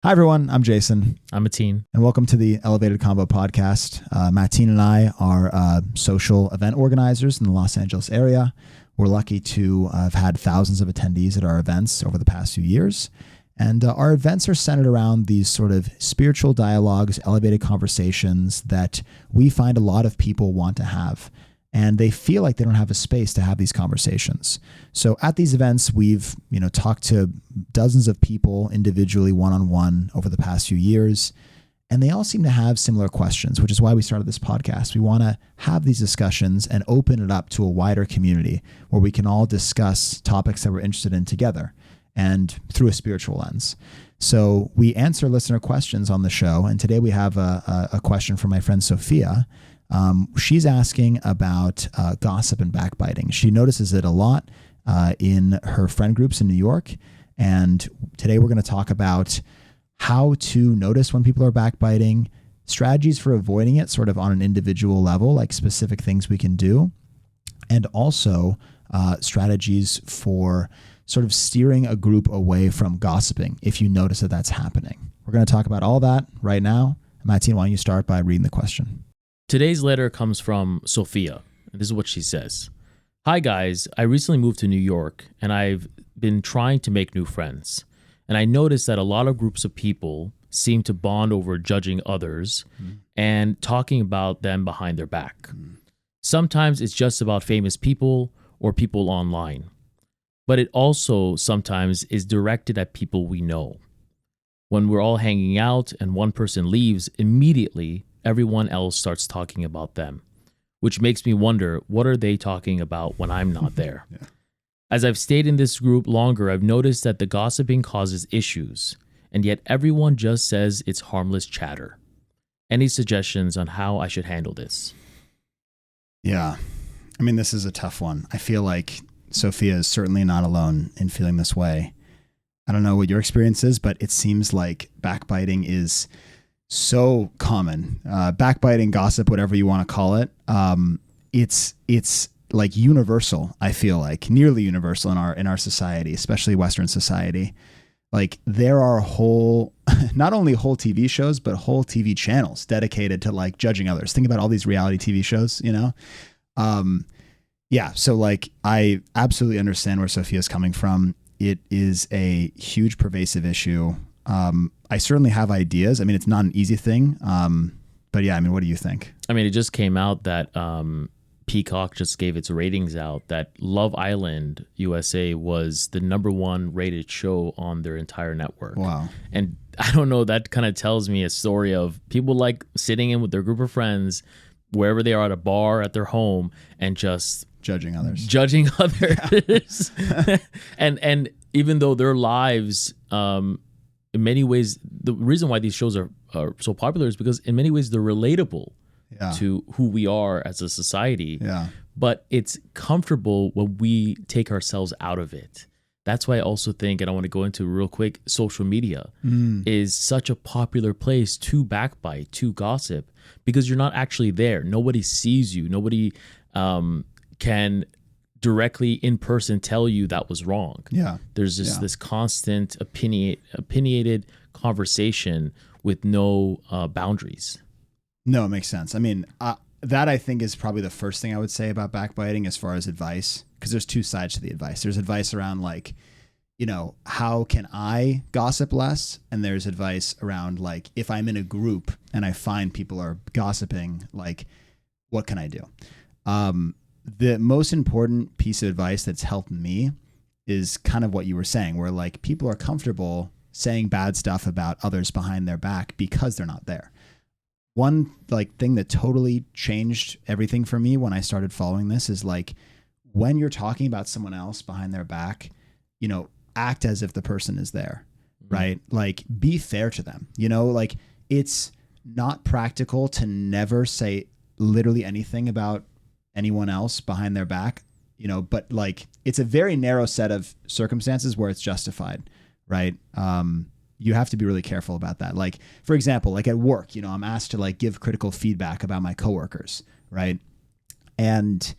Hi, everyone. I'm Jason. I'm Mateen. And welcome to the Elevated Convo podcast. Mateen and I are social event organizers in the Los Angeles area. We're lucky to have had thousands of attendees at our events over the past few years. And our events are centered around these sort of spiritual dialogues, elevated conversations that we find a lot of people want to have. And they feel like they don't have a space to have these conversations. So at these events, we've talked to dozens of people individually, one-on-one over the past few years, and they all seem to have similar questions, which is why we started this podcast. We want to have these discussions and open it up to a wider community where we can all discuss topics that we're interested in together and through a spiritual lens. So we answer listener questions on the show, and today we have a question from my friend Sophia. She's asking about gossip and backbiting. She notices it a lot in her friend groups in New York. And today we're going to talk about how to notice when people are backbiting, strategies for avoiding it sort of on an individual level, like specific things we can do, and also strategies for sort of steering a group away from gossiping if you notice that that's happening. We're going to talk about all that right now. Mateen, why don't you start by reading the question? Today's letter comes from Sophia. This is what she says. Hi guys, I recently moved to New York and I've been trying to make new friends. And I noticed that a lot of groups of people seem to bond over judging others and talking about them behind their back. Sometimes it's just about famous people or people online. But it also sometimes is directed at people we know. When we're all hanging out and one person leaves, immediately everyone else starts talking about them, which makes me wonder, what are they talking about when I'm not there? Yeah. As I've stayed in this group longer, I've noticed that the gossiping causes issues, and yet everyone just says it's harmless chatter. Any suggestions on how I should handle this? Yeah, I mean, this is a tough one. I feel like Sophia is certainly not alone in feeling this way. I don't know what your experience is, but it seems like backbiting is so common. Backbiting, gossip, whatever you want to call it. It's like universal. I feel like nearly universal in our society, especially Western society. Like there are not only whole TV shows, but whole TV channels dedicated to like judging others. Think about all these reality TV shows, Yeah. So like, I absolutely understand where Sophia's coming from. It is a huge pervasive issue. I certainly have ideas. I mean, it's not an easy thing. But yeah, I mean, what do you think? I mean, it just came out that Peacock just gave its ratings out that Love Island USA was the #1 rated show on their entire network. Wow. And I don't know, that kind of tells me a story of people like sitting in with their group of friends, wherever they are, at a bar, at their home, and just judging others. Yeah. and even though their lives, in many ways, the reason why these shows are so popular is because in many ways they're relatable to who we are as a society. Yeah. But it's comfortable when we take ourselves out of it. That's why I also think, and I want to go into real quick, social media is such a popular place to backbite, to gossip, because you're not actually there. Nobody sees you. Nobody can directly in person tell you that was wrong. Yeah. There's just this constant opinionated conversation with no boundaries. No, it makes sense. I mean, that I think is probably the first thing I would say about backbiting as far as advice, because there's two sides to the advice. There's advice around like, how can I gossip less? And there's advice around like, if I'm in a group and I find people are gossiping, like, what can I do? The most important piece of advice that's helped me is kind of what you were saying, where like people are comfortable saying bad stuff about others behind their back because they're not there. One like thing that totally changed everything for me when I started following this is like, when you're talking about someone else behind their back, act as if the person is there, right? Like be fair to them, like it's not practical to never say literally anything about anyone else behind their back, but like it's a very narrow set of circumstances where it's justified, right? You have to be really careful about that. Like, for example, like at work, I'm asked to like give critical feedback about my coworkers, right? And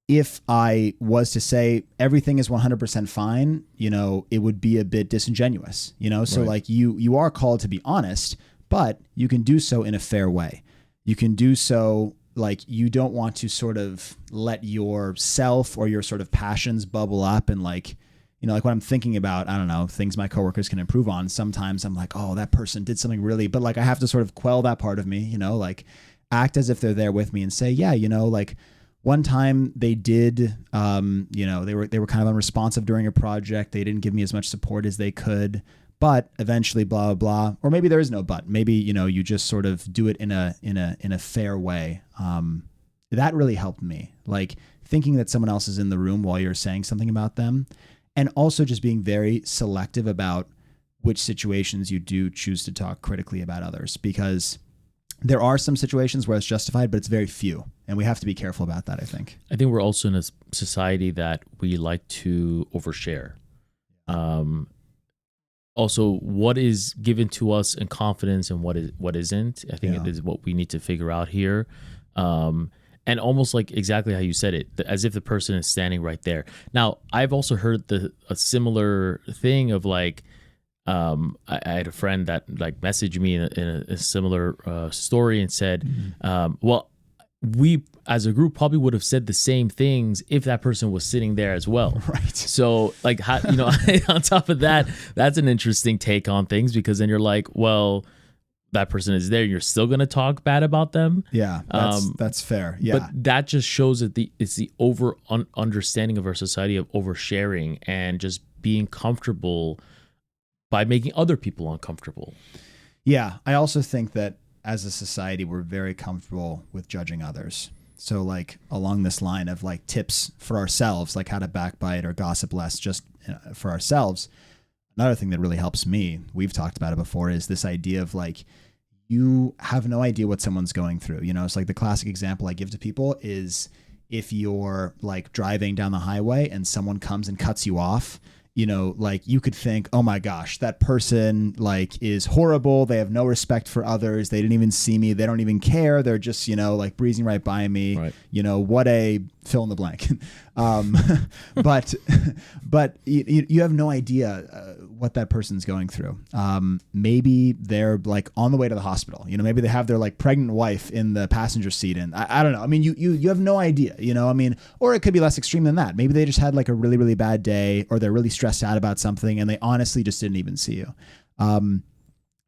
if I was to say everything is 100% fine, you know, it would be a bit disingenuous, you know? So Right. like you are called to be honest, but you can do so in a fair way. You can do so like you don't want to sort of let yourself or your sort of passions bubble up and like, you know, like when I'm thinking about, I don't know, things my coworkers can improve on, sometimes I'm like, oh, that person did something really, but like I have to sort of quell that part of me, you know, like act as if they're there with me and say, yeah, you know, like one time they did, you know, they were kind of unresponsive during a project. They didn't give me as much support as they could, but eventually blah, blah, blah. Or maybe there is no but. Maybe, you know, you just sort of do it in a fair way. That really helped me. Like thinking that someone else is in the room while you're saying something about them, and also just being very selective about which situations you do choose to talk critically about others, because there are some situations where it's justified, but it's very few. And we have to be careful about that, I think. I think we're also in a society that we like to overshare. Also, what is given to us in confidence and what isn't, I think it is what we need to figure out here. And almost like exactly how you said it, as if the person is standing right there. Now, I've also heard a similar thing of like, I had a friend that like messaged me in a similar story and said, well, we as a group probably would have said the same things if that person was sitting there as well. Right. So like, you know, on top of that, that's an interesting take on things, because then you're like, well, that person is there, you're still going to talk bad about them. Yeah, that's fair. Yeah. But that just shows that it's the understanding of our society of oversharing and just being comfortable by making other people uncomfortable. Yeah, I also think that as a society, we're very comfortable with judging others. So like along this line of like tips for ourselves, like how to backbite or gossip less just for ourselves. Another thing that really helps me, we've talked about it before, is this idea of like, you have no idea what someone's going through. You know, it's like the classic example I give to people is if you're like driving down the highway and someone comes and cuts you off, you know, like you could think, oh my gosh, that person like is horrible. They have no respect for others. They didn't even see me. They don't even care. They're just, you know, like breezing right by me. Right. You know, what a fill in the blank. But you have no idea what that person's going through. Maybe they're like on the way to the hospital. You know, maybe they have their like pregnant wife in the passenger seat, and I don't know. I mean, you have no idea. You know, I mean, or it could be less extreme than that. Maybe they just had like a really, really bad day, or they're really stressed out about something, and they honestly just didn't even see you.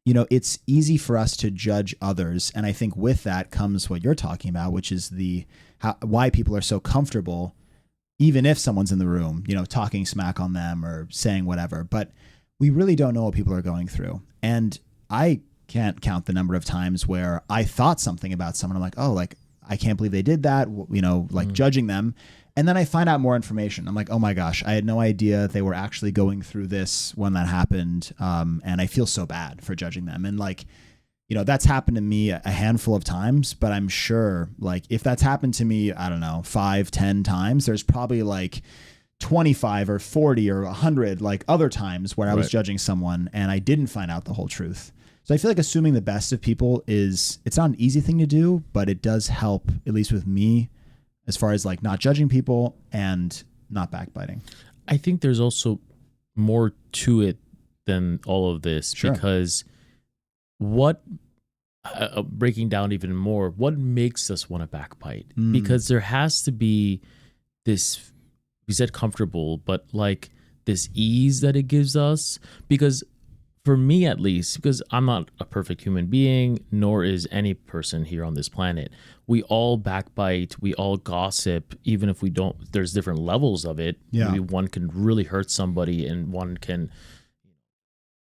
You know, it's easy for us to judge others, and I think with that comes what you're talking about, which is why people are so comfortable, even if someone's in the room, you know, talking smack on them or saying whatever. But we really don't know what people are going through. And I can't count the number of times where I thought something about someone. I'm like, oh, like, I can't believe they did that, you know, like judging them. And then I find out more information. I'm like, oh my gosh, I had no idea they were actually going through this when that happened. And I feel so bad for judging them. And like, you know, that's happened to me a handful of times, but I'm sure like if that's happened to me, I don't know, 5-10 times, there's probably like 25 or 40 or 100 like other times where I was judging someone and I didn't find out the whole truth. So I feel like assuming the best of people it's not an easy thing to do, but it does help, at least with me, as far as like not judging people and not backbiting. I think there's also more to it than all of this, because breaking down even more, what makes us want to backbite? Because there has to be this, we said comfortable, but like this ease that it gives us. Because for me, at least, because I'm not a perfect human being, nor is any person here on this planet, we all backbite, we all gossip, even if we don't, there's different levels of it. Yeah. Maybe one can really hurt somebody and one can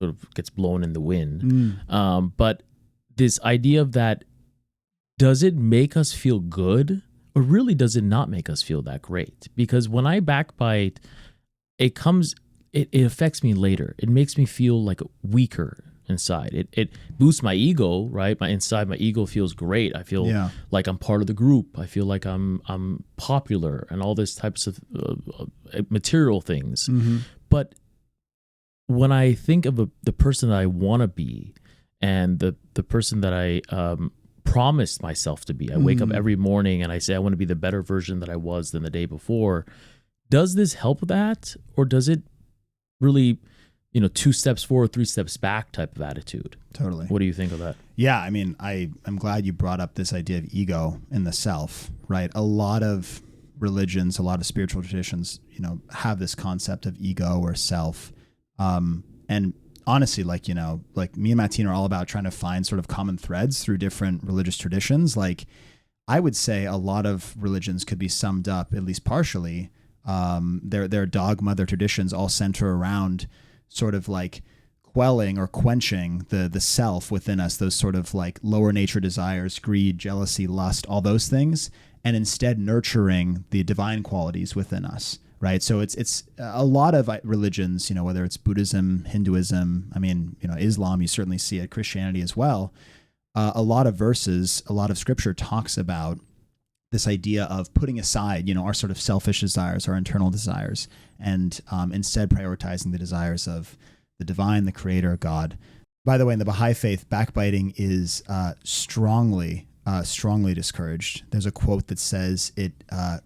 sort of gets blown in the wind. But this idea of that, does it make us feel good, or really does it not make us feel that great? Because when I backbite, it affects me later. It makes me feel like weaker inside. It boosts my ego, right? My ego feels great. I feel like I'm part of the group. I feel like I'm popular and all these types of material things. But when I think of the person that I want to be and the person that I promised myself to be. I wake up every morning and I say I want to be the better version that I was than the day before. Does this help that, or does it really, 2 steps forward, 3 steps back type of attitude? Totally. What do you think of that? Yeah, I mean, I'm glad you brought up this idea of ego in the self, right? A lot of religions, a lot of spiritual traditions, have this concept of ego or self. And honestly, like me and Mateen are all about trying to find sort of common threads through different religious traditions. Like, I would say a lot of religions could be summed up, at least partially. Their dogma, their traditions all center around sort of like quelling or quenching the self within us, those sort of like lower nature desires, greed, jealousy, lust, all those things, and instead nurturing the divine qualities within us. Right. So it's a lot of religions, whether it's Buddhism, Hinduism, Islam, you certainly see it, Christianity as well. A lot of verses, a lot of scripture talks about this idea of putting aside, our sort of selfish desires, our internal desires, and instead prioritizing the desires of the divine, the creator, God. By the way, in the Baha'i faith, backbiting is strongly discouraged. There's a quote that says, it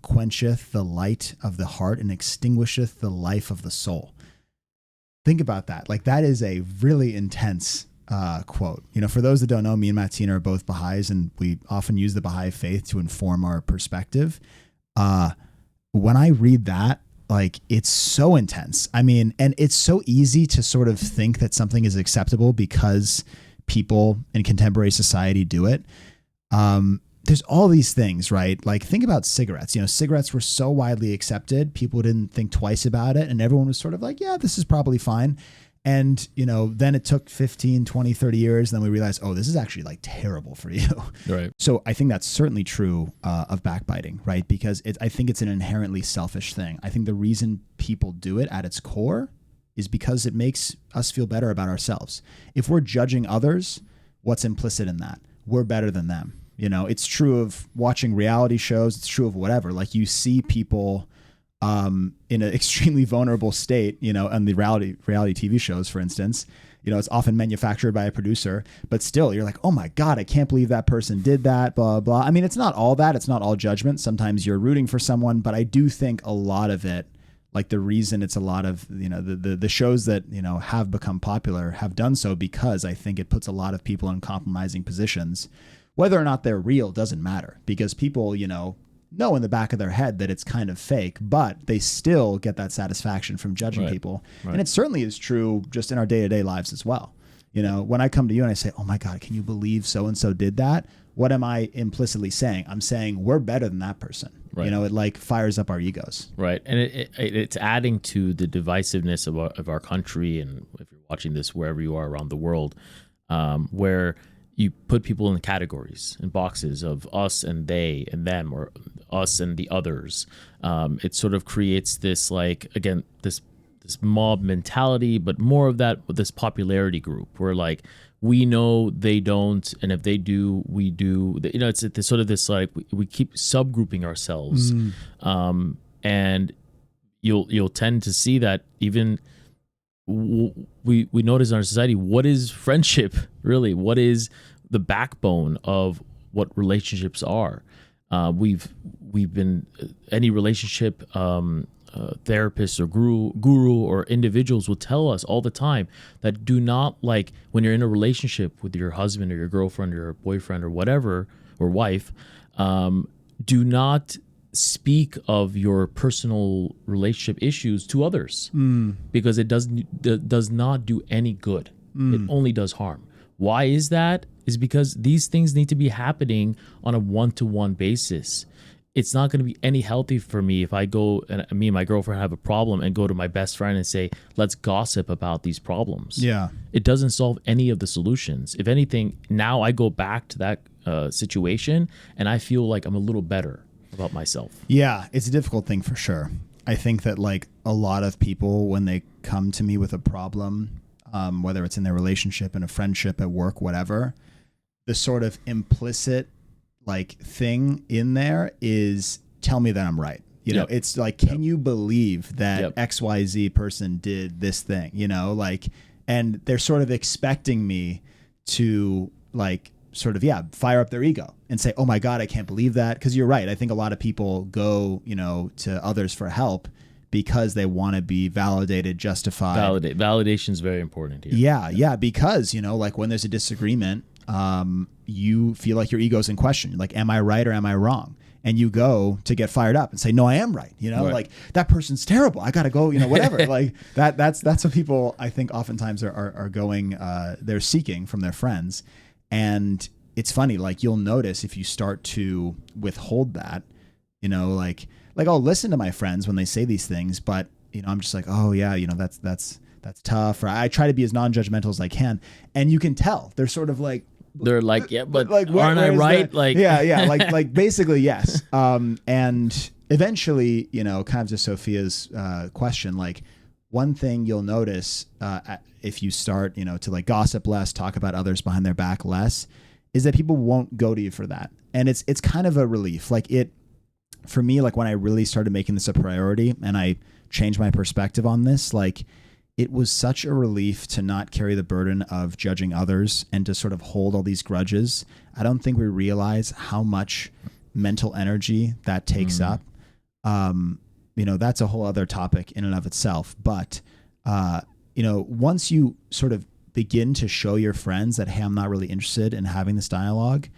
quencheth the light of the heart and extinguisheth the life of the soul. Think about that. Like, that is a really intense quote. For those that don't know, me and Mateen are both Baha'is, and we often use the Baha'i faith to inform our perspective. When I read that, like, it's so intense. And it's so easy to sort of think that something is acceptable because people in contemporary society do it. There's all these things, right? Like, think about cigarettes. Cigarettes were so widely accepted, people didn't think twice about it, and everyone was sort of like, yeah, this is probably fine. And, then it took 15, 20, 30 years, and then we realized, oh, this is actually like terrible for you. Right. So I think that's certainly true of backbiting, right? Because I think it's an inherently selfish thing. I think the reason people do it at its core is because it makes us feel better about ourselves. If we're judging others, what's implicit in that? We're better than them. It's true of watching reality shows. It's true of whatever. Like, you see people in an extremely vulnerable state, on the reality TV shows, for instance. It's often manufactured by a producer, but still you're like, oh my God, I can't believe that person did that, blah, blah. It's not all that. It's not all judgment. Sometimes you're rooting for someone, but I do think a lot of it, like, the reason it's a lot of, the shows that, have become popular have done so because I think it puts a lot of people in compromising positions. Whether or not they're real doesn't matter, because people, know in the back of their head that it's kind of fake, but they still get that satisfaction from judging people. Right. And it certainly is true just in our day-to-day lives as well. When I come to you and I say, oh my God, can you believe so-and-so did that? What am I implicitly saying? I'm saying we're better than that person. Right. It like fires up our egos. Right. And it's adding to the divisiveness of our country. And if you're watching this wherever you are around the world, where you put people in categories, in boxes of us and they and them, or us and the others. It sort of creates this, like, again, this mob mentality, but more of that with this popularity group where, like, we know they don't, and if they do, we do. It's sort of this, like, we keep subgrouping ourselves, and you'll tend to see that even. We notice in our society, what is friendship really? What is the backbone of what relationships are? We've been any relationship therapists or guru or individuals will tell us all the time that do not, like, when you're in a relationship with your husband or your girlfriend or your boyfriend or whatever, or wife, do not speak of your personal relationship issues to others, because it does not do any good. It only does harm. Why is that? Is because these things need to be happening on a one-to-one basis. It's not going to be any healthy for me if I go and me and my girlfriend have a problem and go to my best friend and say, let's gossip about these problems. Yeah. It doesn't solve any of the solutions. If anything, now I go back to that situation and I feel like I'm a little better about myself. Yeah, it's a difficult thing for sure. I think that, like, a lot of people, when they come to me with a problem, whether it's in their relationship, in a friendship, at work, whatever, the sort of implicit, like, thing in there is, tell me that I'm right. It's like, can you believe that XYZ person did this thing, like, and they're sort of expecting me to, like, sort of, fire up their ego and say, oh my God, I can't believe that. Because you're right. I think a lot of people go, to others for help because they want to be validated, justified. Validation is very important here. Yeah. Because, like when there's a disagreement, you feel like your ego's in question. Like, am I right or am I wrong? And you go to get fired up and say, no, I am right. Right. Like that person's terrible. I got to go, whatever. Like that's what people, I think oftentimes are going, they're seeking from their friends. And it's funny, like you'll notice if you start to withhold that, like I'll listen to my friends when they say these things, but I'm just like, oh yeah, that's tough. Or I try to be as non-judgmental as I can. And you can tell they're sort of like, they're like, yeah, but like, aren't I right? Like, yeah. Like basically, yes. And eventually, kind of to Sophia's question, like one thing you'll notice if you start, to like gossip less, talk about others behind their back less, is that people won't go to you for that. And it's kind of a relief. Like for me, like when I really started making this a priority and I changed my perspective on this, like it was such a relief to not carry the burden of judging others and to sort of hold all these grudges. I don't think we realize how much mental energy that takes up. That's a whole other topic in and of itself. But, once you sort of begin to show your friends that, hey, I'm not really interested in having this dialogue,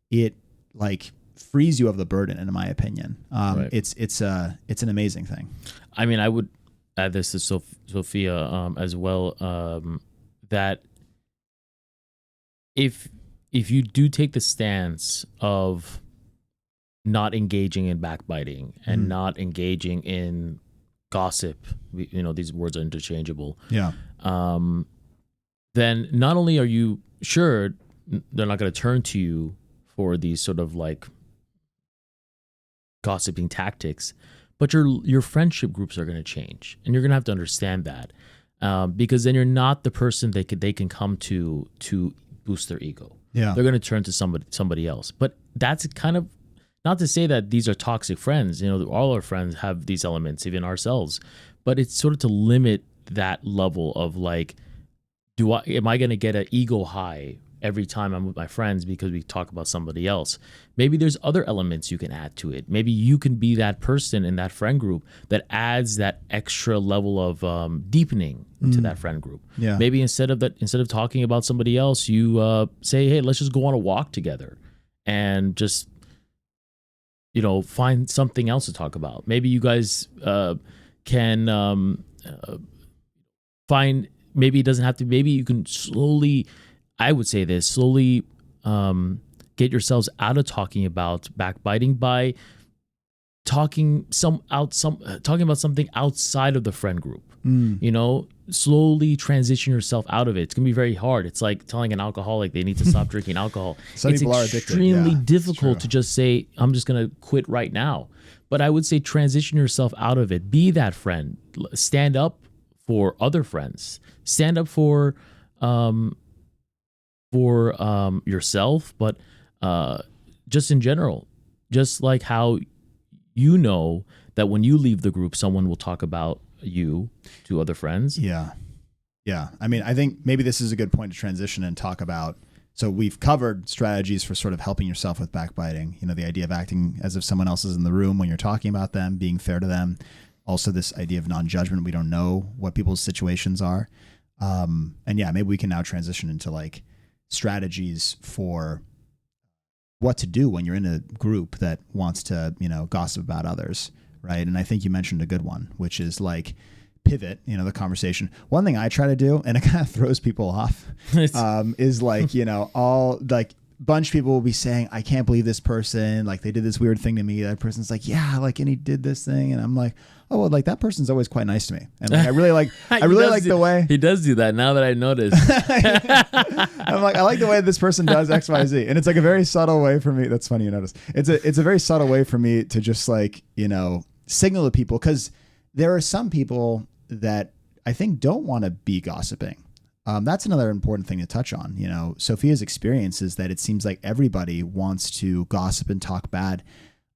it like frees you of the burden, in my opinion. Right. It's an amazing thing. I mean, I would add this to Sophia as well, that if you do take the stance of not engaging in backbiting and not engaging in gossip, these words are interchangeable. Yeah. Then not only are you sure they're not going to turn to you for these sort of like gossiping tactics, but your friendship groups are going to change, and you're going to have to understand that, because then you're not the person they can come to boost their ego. Yeah, they're going to turn to somebody else. But that's kind of not to say that these are toxic friends. All our friends have these elements, even ourselves. But it's sort of to limit that level of like, am I going to get an ego high every time I'm with my friends because we talk about somebody else? Maybe there's other elements you can add to it. Maybe you can be that person in that friend group that adds that extra level of deepening to that friend group. Yeah. Maybe instead of talking about somebody else, you say, hey, let's just go on a walk together and just find something else to talk about. Maybe you guys can find, maybe it doesn't have to, maybe you can slowly, I would say this, slowly get yourselves out of talking about backbiting by talking about something outside of the friend group. Slowly transition yourself out of it. It's gonna be very hard. It's like telling an alcoholic they need to stop drinking alcohol. Some it's people are addicted. Extremely difficult to just say, I'm just gonna quit right now. But I would say transition yourself out of it. Be that friend. Stand up for other friends. Stand up for yourself, but just in general, just like how that when you leave the group, someone will talk about you to other friends. Yeah. I mean, I think maybe this is a good point to transition and talk about. So we've covered strategies for sort of helping yourself with backbiting. The idea of acting as if someone else is in the room when you're talking about them, being fair to them. Also, this idea of non-judgment. We don't know what people's situations are. And yeah, maybe we can now transition into like strategies for what to do when you're in a group that wants to, gossip about others, right? And I think you mentioned a good one, which is like pivot, the conversation. One thing I try to do, and it kind of throws people off, is like, all like bunch of people will be saying, I can't believe this person, like they did this weird thing to me. That person's like, yeah, like, and he did this thing. And I'm like, oh, well, like that person's always quite nice to me. And like, I really like the way he does do that now that I noticed. I'm like, I like the way this person does X, Y, Z. And it's like a very subtle way for me. That's funny. You notice it's a very subtle way for me to just like, signal to people. 'Cause there are some people that I think don't want to be gossiping. That's another important thing to touch on. Sophia's experience is that it seems like everybody wants to gossip and talk bad.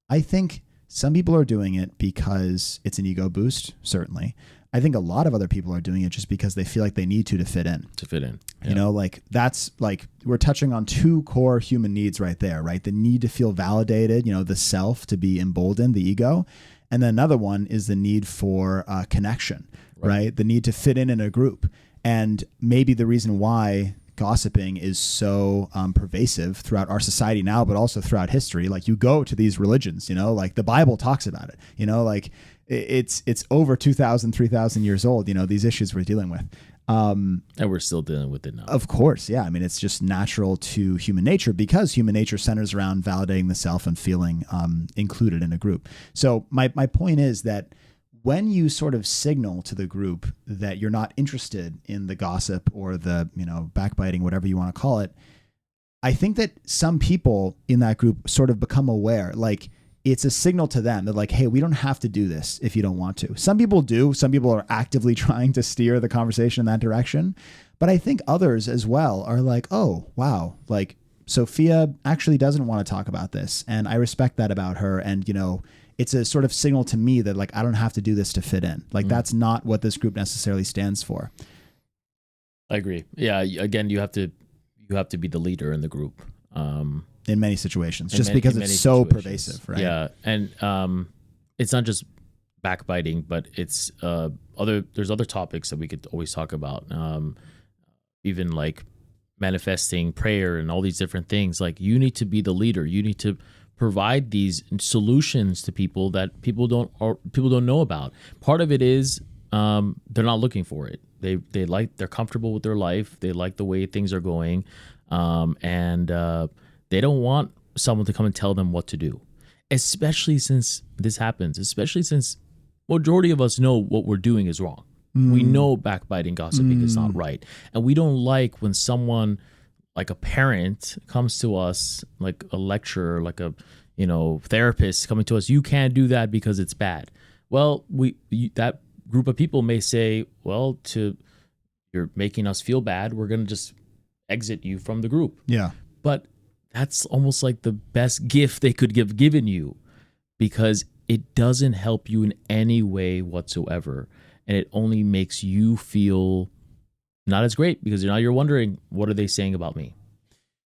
I think some people are doing it because it's an ego boost, certainly. I think a lot of other people are doing it just because they feel like they need to fit in. To fit in. You know, like that's like we're touching on two core human needs right there, right? The need to feel validated, you know, the self to be emboldened, the ego. And then another one is the need for connection, right? The need to fit in a group. And maybe the reason why gossiping is so pervasive throughout our society now, but also throughout history. Like you go to these religions, you know, like the Bible talks about it, you know, like it's over 2,000, 3,000 years old, you know, these issues we're dealing with. And we're still dealing with it now. Of course. Yeah. I mean, it's just natural to human nature because human nature centers around validating the self and feeling included in a group. So my point is that when you sort of signal to the group that you're not interested in the gossip or the, you know, backbiting, whatever you want to call it, I think that some people in that group sort of become aware, like it's a signal to them that like, hey, we don't have to do this if you don't want to. Some people do. Some people are actively trying to steer the conversation in that direction. But I think others as well are like, oh, wow, like Sophia actually doesn't want to talk about this. And I respect that about her. And, you know, it's a sort of signal to me that like, I don't have to do this to fit in. Like that's not what this group necessarily stands for. I agree. Yeah. Again, you have to be the leader in the group. In many situations, just because it's so pervasive, right? Yeah. And it's not just backbiting, but it's there's other topics that we could always talk about. Even like manifesting prayer and all these different things. Like you need to be the leader. You need to provide these solutions to people that people don't know about. Part of it is they're not looking for it. They're comfortable with their life. They like the way things are going, and they don't want someone to come and tell them what to do. Especially since this happens. Especially since majority of us know what we're doing is wrong. We know backbiting, gossiping is not right, and we don't like when someone, like a parent, comes to us, like a lecturer, like a therapist coming to us. You can't do that because it's bad. Well, that group of people may say, well, you're making us feel bad. We're gonna just exit you from the group. Yeah, but that's almost like the best gift they could have given you, because it doesn't help you in any way whatsoever. And it only makes you feel not as great, because now you're wondering, what are they saying about me?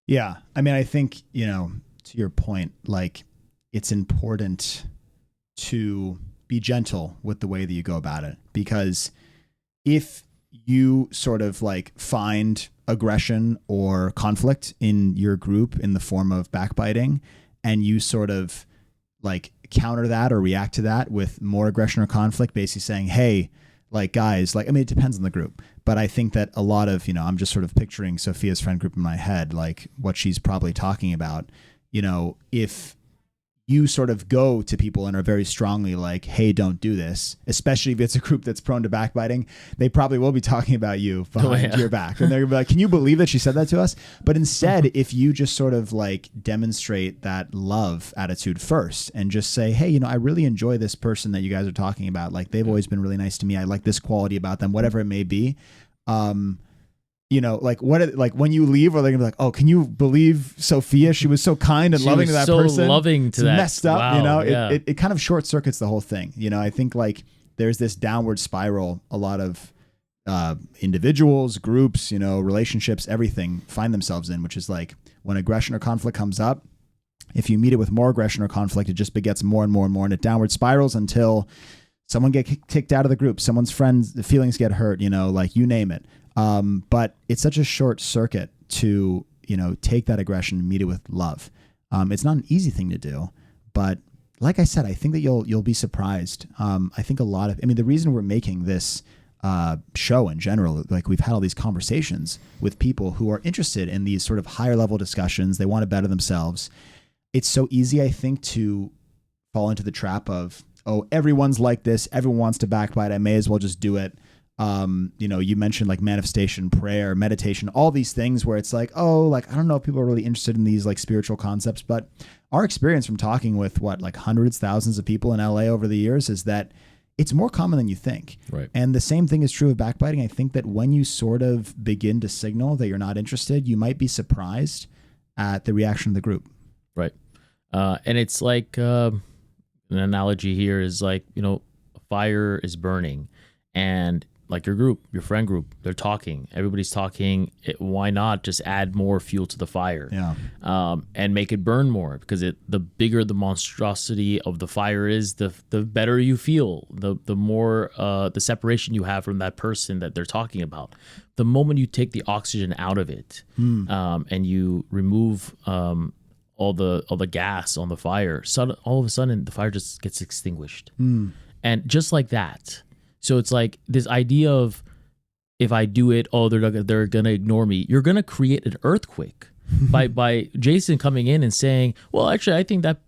Yeah. I mean, I think, to your point, like it's important to be gentle with the way that you go about it, because if you sort of like find aggression or conflict in your group in the form of backbiting, and you sort of like counter that or react to that with more aggression or conflict, basically saying, hey, like guys, like, I mean, it depends on the group, but I think that a lot of, I'm just sort of picturing Sophia's friend group in my head, like what she's probably talking about, if you sort of go to people and are very strongly like, hey, don't do this, especially if it's a group that's prone to backbiting, they probably will be talking about you behind your back. And they're gonna be like, can you believe that she said that to us? But instead, if you just sort of like demonstrate that love attitude first and just say, hey, I really enjoy this person that you guys are talking about. Like they've always been really nice to me. I like this quality about them, whatever it may be. Like when you leave, or they're gonna be like, oh, can you believe Sophia? She was so kind and loving to that person. Loving to that. Messed up, wow, yeah. It kind of short circuits the whole thing. I think like there's this downward spiral. A lot of individuals, groups, relationships, everything find themselves in, which is like when aggression or conflict comes up, if you meet it with more aggression or conflict, it just begets more and more and more, and it downward spirals until someone gets kicked out of the group, someone's friends, the feelings get hurt, like you name it. But it's such a short circuit to, take that aggression and meet it with love. It's not an easy thing to do, but like I said, I think that you'll be surprised. I think the reason we're making this show in general, like we've had all these conversations with people who are interested in these sort of higher level discussions. They want to better themselves. It's so easy, I think, to fall into the trap of, oh, everyone's like this. Everyone wants to backbite. I may as well just do it. You mentioned like manifestation, prayer, meditation, all these things where it's like, oh, like, I don't know if people are really interested in these like spiritual concepts, but our experience from talking with like hundreds, thousands of people in LA over the years is that it's more common than you think. Right. And the same thing is true of backbiting. I think that when you sort of begin to signal that you're not interested, you might be surprised at the reaction of the group. Right. And it's like, an analogy here is like, a fire is burning, and like your group, your friend group, they're talking, everybody's talking. Why not just add more fuel to the fire? And make it burn more, because the bigger the monstrosity of the fire is, the better you feel, the more the separation you have from that person that they're talking about. The moment you take the oxygen out of it, and you remove all the gas on the fire, all of a sudden the fire just gets extinguished. And just like that. So it's like this idea of, if I do it, they're gonna ignore me. You're gonna create an earthquake by Jason coming in and saying, well, actually, I think that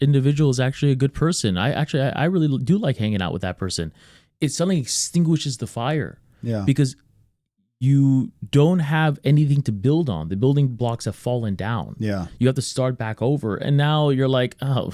individual is actually a good person. I really do like hanging out with that person. It suddenly extinguishes the fire. Yeah. Because you don't have anything to build on. The building blocks have fallen down. Yeah. You have to start back over. And now you're like, oh,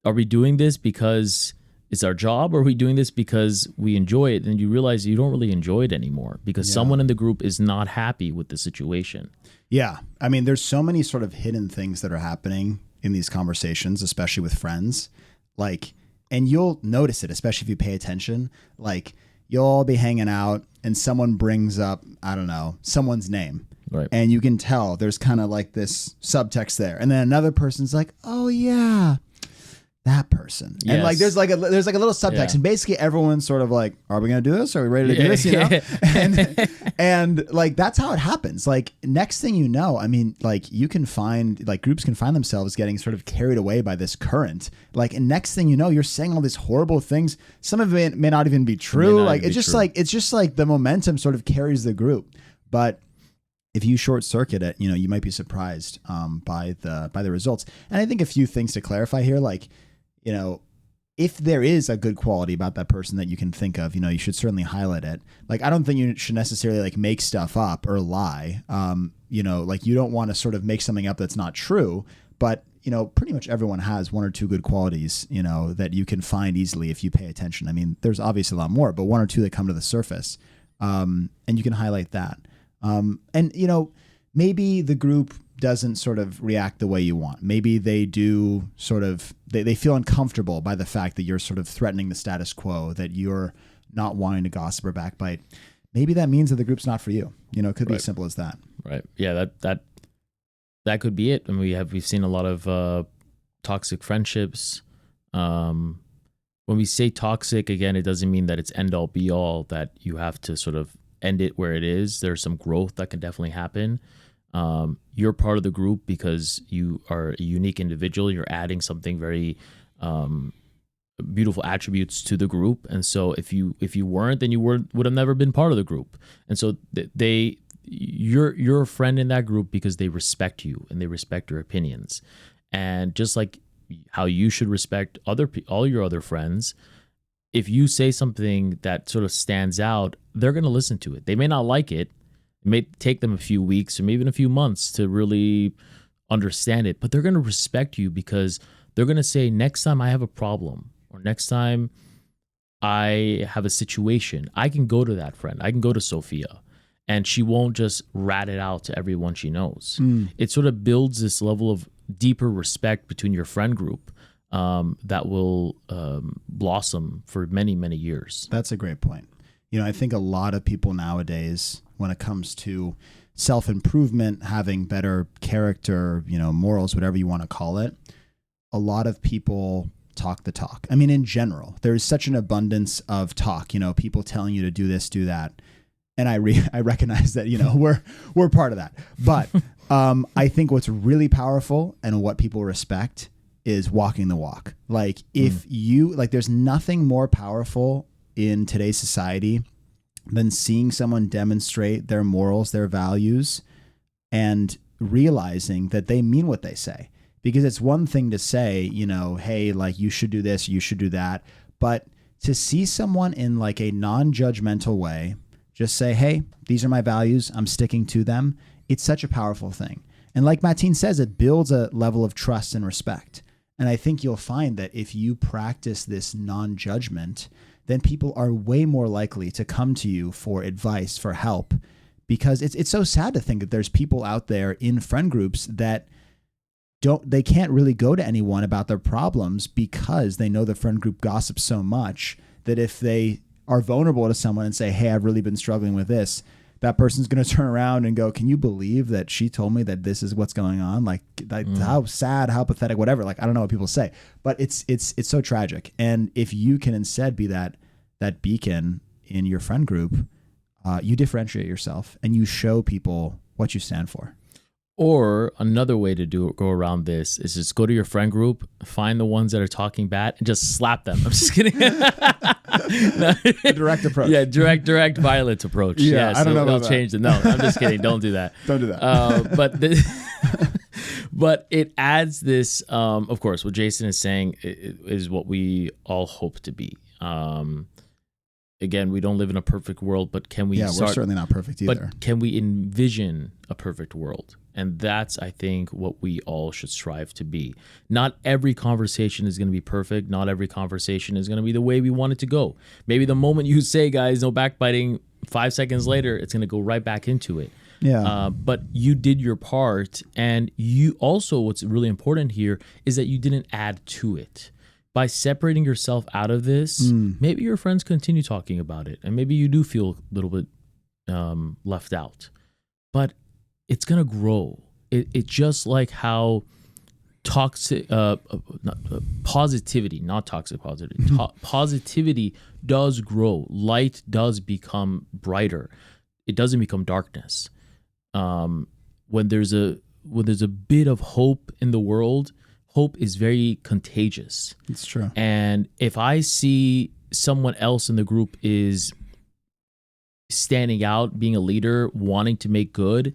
are we doing this because it's our job, or are we doing this because we enjoy it? And you realize you don't really enjoy it anymore, because someone in the group is not happy with the situation. Yeah. I mean, there's so many sort of hidden things that are happening in these conversations, especially with friends. Like, and you'll notice it, especially if you pay attention. Like, you'll all be hanging out and someone brings up, I don't know, someone's name. Right. And you can tell there's kind of like this subtext there. And then another person's like, oh yeah, that person. Yes. And like there's like a little subtext, and basically everyone's sort of like, are we gonna do this? Are we ready to do this? You know? And like that's how it happens. Like next thing you know, I mean, like you can find, like groups can find themselves getting sort of carried away by this current. Like, and next thing you know, you're saying all these horrible things. Some of it may not even be true. Like it's just like the momentum sort of carries the group. But if you short circuit it, you know, you might be surprised by the results. And I think a few things to clarify here, like, you know, if there is a good quality about that person that you can think of, you know, you should certainly highlight it. Like, I don't think you should necessarily like make stuff up or lie. You know, like you don't want to sort of make something up that's not true, but you know, pretty much everyone has one or two good qualities, you know, that you can find easily if you pay attention. I mean, there's obviously a lot more, but one or two that come to the surface, and you can highlight that. And you know, maybe the group doesn't sort of react the way you want. Maybe they do sort of, they feel uncomfortable by the fact that you're sort of threatening the status quo, that you're not wanting to gossip or backbite. Maybe that means that the group's not for you. You know, it could be as simple as that. Right. Yeah. That could be it. I mean, we've seen a lot of toxic friendships. When we say toxic, again, it doesn't mean that it's end all be all, that you have to sort of end it where it is. There's some growth that can definitely happen. You're part of the group because you are a unique individual. You're adding something very beautiful attributes to the group, and so if you weren't, then you would have never been part of the group. And so you're a friend in that group because they respect you and they respect your opinions, and just like how you should respect all your other friends. If you say something that sort of stands out, they're going to listen to it. They may not like it. It may take them a few weeks or maybe even a few months to really understand it, but they're going to respect you because they're going to say, next time I have a problem or next time I have a situation, I can go to that friend. I can go to Sophia and she won't just rat it out to everyone she knows. It sort of builds this level of deeper respect between your friend group that will blossom for many, many years. That's a great point. You know, I think a lot of people nowadays, when it comes to self-improvement, having better character, you know, morals, whatever you want to call it, a lot of people talk the talk. I mean, in general, there's such an abundance of talk, you know, people telling you to do this, do that. And I recognize that, you know, we're part of that. But I think what's really powerful and what people respect is walking the walk. Like if you, like there's nothing more powerful in today's society than seeing someone demonstrate their morals, their values, and realizing that they mean what they say. Because it's one thing to say, you know, hey, like you should do this, you should do that. But to see someone in like a non-judgmental way, just say, hey, these are my values, I'm sticking to them. It's such a powerful thing. And like Mateen says, it builds a level of trust and respect. And I think you'll find that if you practice this non-judgment, then people are way more likely to come to you for advice, for help, because it's so sad to think that there's people out there in friend groups that they can't really go to anyone about their problems because they know the friend group gossips so much that if they are vulnerable to someone and say, hey, I've really been struggling with this, that person's going to turn around and go, can you believe that she told me that this is what's going on? Like how sad, how pathetic, whatever. Like, I don't know what people say, but it's so tragic. And if you can instead be that beacon in your friend group, you differentiate yourself and you show people what you stand for. Or another way to go around this is just go to your friend group, find the ones that are talking bad, and just slap them. I'm just kidding. A direct approach. Yeah, direct violent approach. Yeah, I don't know about they'll change it. No, I'm just kidding. Don't do that. Don't do that. But it adds this. Of course, what Jason is saying is what we all hope to be. Again, we don't live in a perfect world, but can we? Yeah, we're certainly not perfect either. But can we envision a perfect world? And that's, I think, what we all should strive to be. Not every conversation is going to be perfect. Not every conversation is going to be the way we want it to go. Maybe the moment you say, guys, no backbiting, 5 seconds later, it's going to go right back into it. Yeah. But you did your part. And you also, what's really important here is that you didn't add to it. By separating yourself out of this, maybe your friends continue talking about it. And maybe you do feel a little bit left out. But it's going to grow. It just like how toxic positivity, not toxic positivity, positivity does grow. Light does become brighter. It doesn't become darkness. When there's a bit of hope in the world, hope is very contagious. It's true. And if I see someone else in the group is standing out, being a leader, wanting to make good,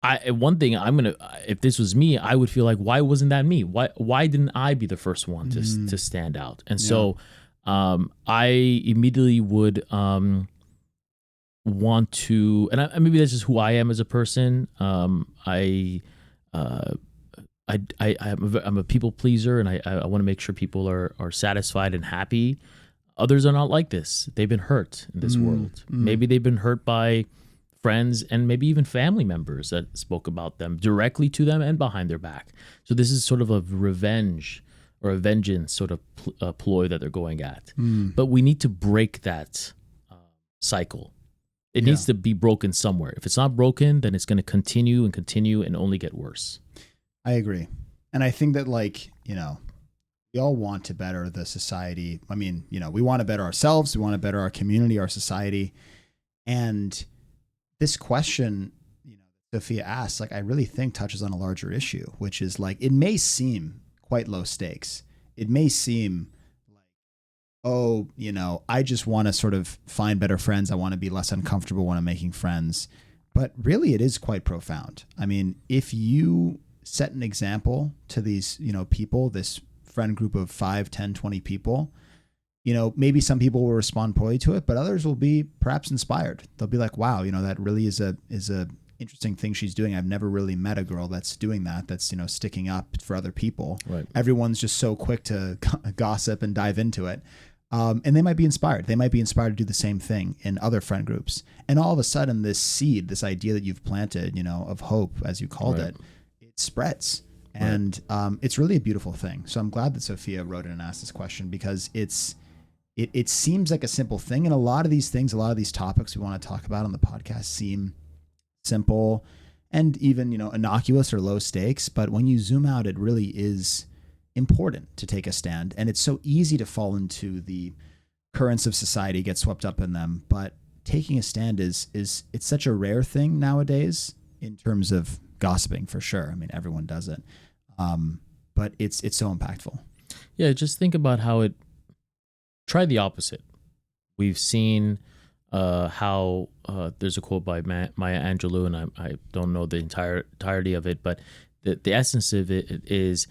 if this was me, I would feel like, why wasn't that me? Why didn't I be the first one to stand out? And so I immediately would want to, and maybe that's just who I am as a person. I'm a people pleaser, and I want to make sure people are satisfied and happy. Others are not like this. They've been hurt in this world. Maybe they've been hurt by friends and maybe even family members that spoke about them directly to them and behind their back. So this is sort of a revenge or a vengeance sort of ploy that they're going at. But we need to break that cycle. It needs to be broken somewhere. If it's not broken, then it's going to continue and only get worse. I agree. And I think that, like, we all want to better the society. I mean, we want to better ourselves. We want to better our community, our society. And this question, Sophia asked, like, I really think touches on a larger issue, which is like, it may seem quite low stakes. It may seem like, oh, I just want to sort of find better friends. I want to be less uncomfortable when I'm making friends. But really, it is quite profound. I mean, if you set an example to these, people, this friend group of 5, 10, 20 people, maybe some people will respond poorly to it, but others will be perhaps inspired. They'll be like, wow, that really is a interesting thing she's doing. I've never really met a girl that's doing that. That's, sticking up for other people. Right. Everyone's just so quick to gossip and dive into it. And they might be inspired. They might be inspired to do the same thing in other friend groups. And all of a sudden, this seed, this idea that you've planted, of hope, as you called it spreads. And it's really a beautiful thing. So I'm glad that Sophia wrote in and asked this question, because it seems like a simple thing. And a lot of these things, a lot of these topics we want to talk about on the podcast seem simple and even, innocuous or low stakes. But when you zoom out, it really is important to take a stand. And it's so easy to fall into the currents of society, get swept up in them. But taking a stand it's such a rare thing nowadays in terms of gossiping, for sure. I mean, everyone does it. But it's so impactful. Yeah, just think about how try the opposite. We've seen how there's a quote by Maya Angelou, and I don't know the entirety of it, but the essence of it is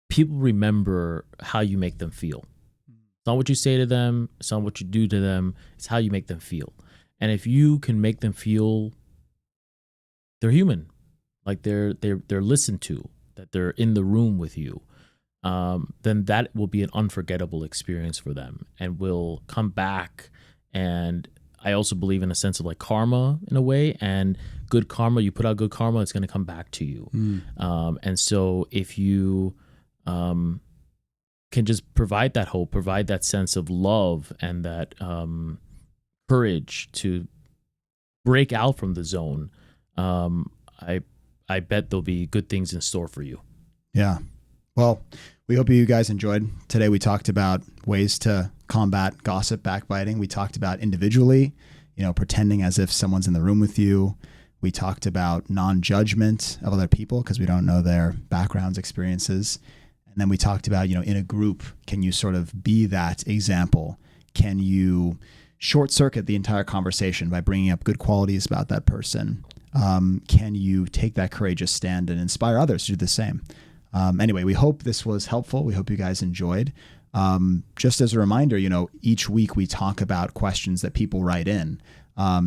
people remember how you make them feel. It's not what you say to them, it's not what you do to them, it's how you make them feel. And if you can make them feel they're human, like they're listened to, that they're in the room with you, then that will be an unforgettable experience for them and will come back. And I also believe in a sense of like karma in a way, and good karma, you put out good karma, it's going to come back to you. And so if you can just provide that hope, provide that sense of love and that courage to break out from the zone, I bet there'll be good things in store for you. Yeah. Well, we hope you guys enjoyed. Today we talked about ways to combat gossip, backbiting. We talked about individually, pretending as if someone's in the room with you. We talked about non-judgment of other people because we don't know their backgrounds, experiences. And then we talked about, in a group, can you sort of be that example? Can you short circuit the entire conversation by bringing up good qualities about that person? Can you take that courageous stand and inspire others to do the same? Anyway, we hope this was helpful. We hope you guys enjoyed. Just as a reminder, each week we talk about questions that people write in.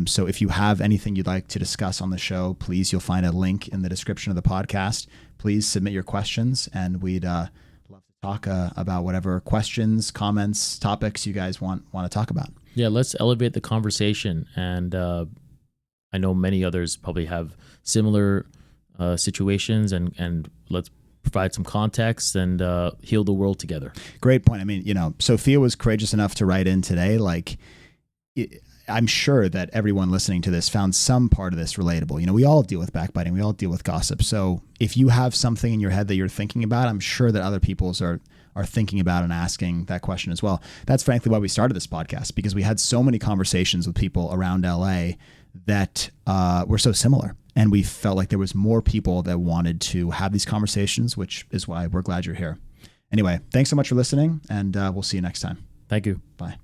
So if you have anything you'd like to discuss on the show, please, you'll find a link in the description of the podcast. Please submit your questions, and we'd love to talk about whatever questions, comments, topics you guys want to talk about. Yeah, let's elevate the conversation. And I know many others probably have similar situations, and let's provide some context and heal the world together. Great point. I mean, Sophia was courageous enough to write in today. I'm sure that everyone listening to this found some part of this relatable. We all deal with backbiting. We all deal with gossip. So if you have something in your head that you're thinking about, I'm sure that other people's are thinking about and asking that question as well. That's frankly why we started this podcast, because we had so many conversations with people around LA that were so similar. And we felt like there was more people that wanted to have these conversations, which is why we're glad you're here. Anyway, thanks so much for listening, and we'll see you next time. Thank you. Bye.